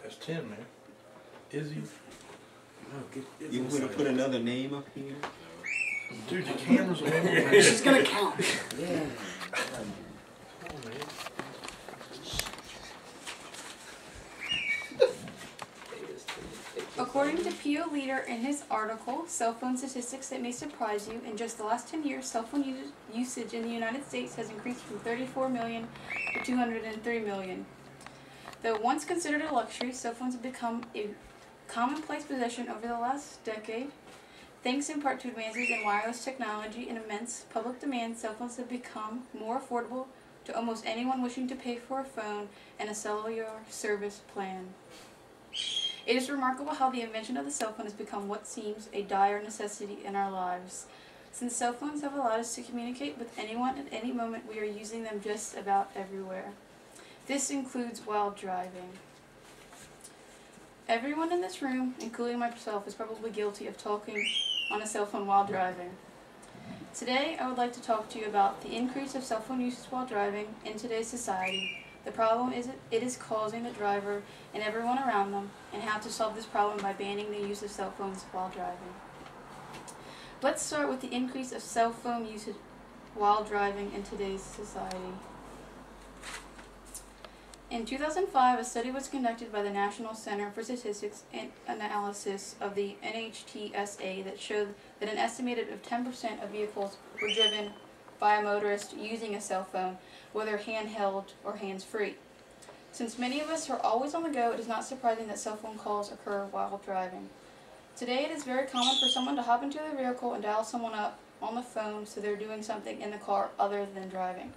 That's 10, man. Izzy. You want to put another name up here? Dude, the camera's on. She's gonna count. Yeah. According to Pio Leader in his article, Cell Phone Statistics That May Surprise You, in just the last 10 years, cell phone usage in the United States has increased from 34 million to 203 million. Though once considered a luxury, cell phones have become a commonplace possession over the last decade. Thanks in part to advances in wireless technology and immense public demand, cell phones have become more affordable to almost anyone wishing to pay for a phone and a cellular service plan. It is remarkable how the invention of the cell phone has become what seems a dire necessity in our lives. Since cell phones have allowed us to communicate with anyone at any moment, we are using them just about everywhere. This includes while driving. Everyone in this room, including myself, is probably guilty of talking on a cell phone while driving. Today, I would like to talk to you about the increase of cell phone usage while driving in today's society, the problem it is causing the driver and everyone around them, and how to solve this problem by banning the use of cell phones while driving. Let's start with the increase of cell phone usage while driving in today's society. In 2005, a study was conducted by the National Center for Statistics and Analysis of the NHTSA that showed that an estimated of 10% of vehicles were driven by a motorist using a cell phone, whether handheld or hands-free. Since many of us are always on the go, it is not surprising that cell phone calls occur while driving. Today, it is very common for someone to hop into their vehicle and dial someone up on the phone so they're doing something in the car other than driving.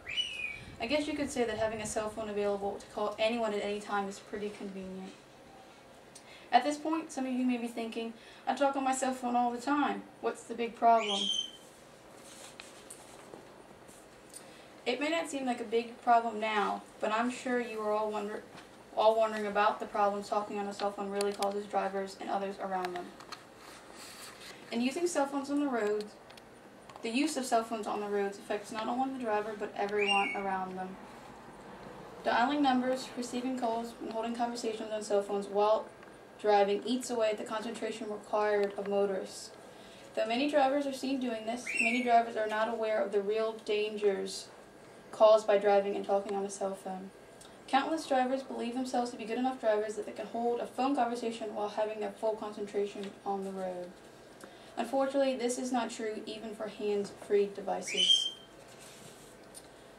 I guess you could say that having a cell phone available to call anyone at any time is pretty convenient. At this point, some of you may be thinking, I talk on my cell phone all the time. What's the big problem? It may not seem like a big problem now, but I'm sure you are all wondering about the problems talking on a cell phone really causes drivers and others around them. In using cell phones on the roads, the use of cell phones on the roads affects not only the driver, but everyone around them. Dialing numbers, receiving calls, and holding conversations on cell phones while driving eats away at the concentration required of motorists. Though many drivers are seen doing this, many drivers are not aware of the real dangers caused by driving and talking on a cell phone. Countless drivers believe themselves to be good enough drivers that they can hold a phone conversation while having their full concentration on the road. Unfortunately, this is not true even for hands-free devices.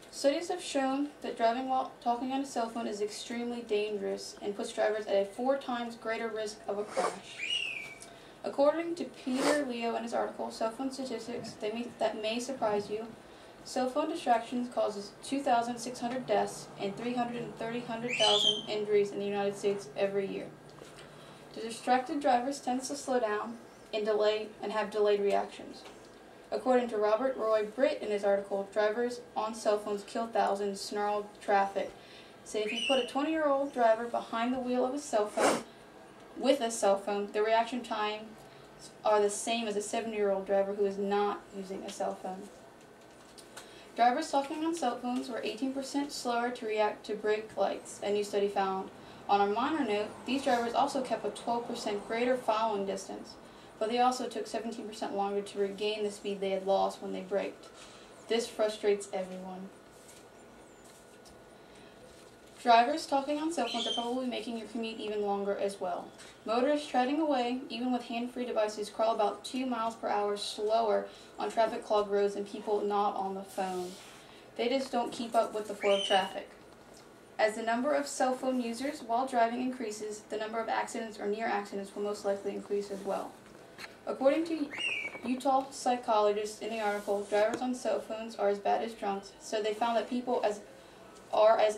Studies have shown that driving while talking on a cell phone is extremely dangerous and puts drivers at a 4 times greater risk of a crash. According to Peter Leo in his article, Cell Phone Statistics That May Surprise You, cell phone distractions causes 2,600 deaths and 330,000 injuries in the United States every year. The distracted drivers tend to slow down and delay and have delayed reactions. According to Robert Roy Britt in his article, drivers on cell phones kill thousands, snarled traffic. Say if you put a 20-year-old driver behind the wheel of a cell phone with a cell phone, the reaction times are the same as a 70-year-old driver who is not using a cell phone. Drivers talking on cell phones were 18% slower to react to brake lights, a new study found. On a minor note, these drivers also kept a 12% greater following distance, but they also took 17% longer to regain the speed they had lost when they braked. This frustrates everyone. Drivers talking on cell phones are probably making your commute even longer as well. Motorists treading away, even with hand-free devices, crawl about 2 miles per hour slower on traffic-clogged roads than people not on the phone. They just don't keep up with the flow of traffic. As the number of cell phone users while driving increases, the number of accidents or near accidents will most likely increase as well. According to Utah psychologists in the article, drivers on cell phones are as bad as drunks, so they found that people are as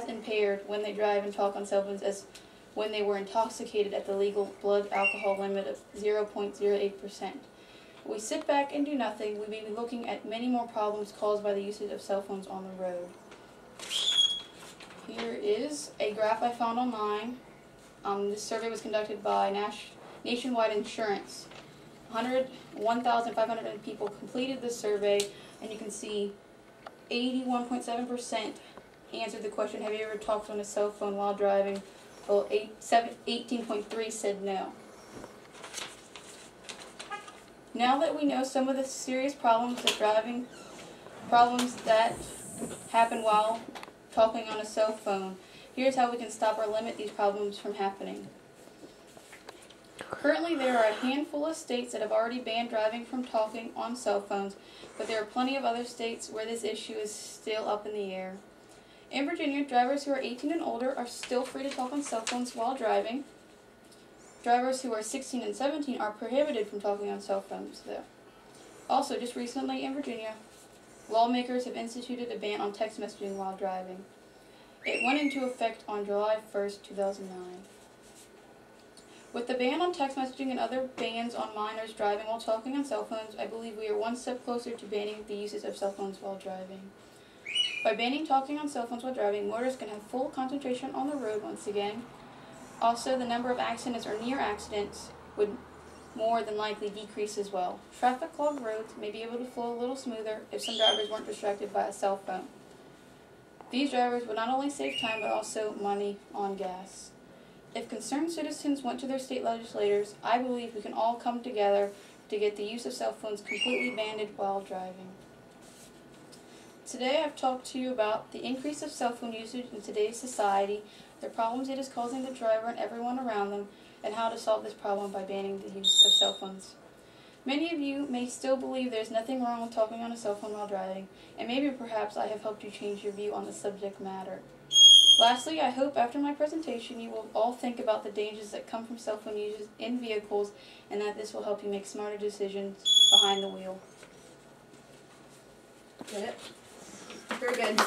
impaired when they drive and talk on cell phones as when they were intoxicated at the legal blood alcohol limit of 0.08%. If we sit back and do nothing, we may be looking at many more problems caused by the usage of cell phones on the road. Here is a graph I found online. This survey was conducted by Nationwide Insurance. 1,500 people completed this survey, and you can see 81.7% answered the question, have you ever talked on a cell phone while driving? Bill 18.3 said no. Now that we know some of the serious problems that happen while talking on a cell phone, here's how we can stop or limit these problems from happening. Currently, there are a handful of states that have already banned driving from talking on cell phones, but there are plenty of other states where this issue is still up in the air. In Virginia, drivers who are 18 and older are still free to talk on cell phones while driving. Drivers who are 16 and 17 are prohibited from talking on cell phones, though. Also, just recently in Virginia, lawmakers have instituted a ban on text messaging while driving. It went into effect on July 1st, 2009. With the ban on text messaging and other bans on minors driving while talking on cell phones, I believe we are one step closer to banning the uses of cell phones while driving. By banning talking on cell phones while driving, motorists can have full concentration on the road once again. Also, the number of accidents or near accidents would more than likely decrease as well. Traffic-clogged roads may be able to flow a little smoother if some drivers weren't distracted by a cell phone. These drivers would not only save time but also money on gas. If concerned citizens went to their state legislators, I believe we can all come together to get the use of cell phones completely banned while driving. Today I've talked to you about the increase of cell phone usage in today's society, the problems it is causing the driver and everyone around them, and how to solve this problem by banning the use of cell phones. Many of you may still believe there's nothing wrong with talking on a cell phone while driving, and maybe perhaps I have helped you change your view on the subject matter. Lastly, I hope after my presentation you will all think about the dangers that come from cell phone use in vehicles, and that this will help you make smarter decisions behind the wheel. Get it? Very good.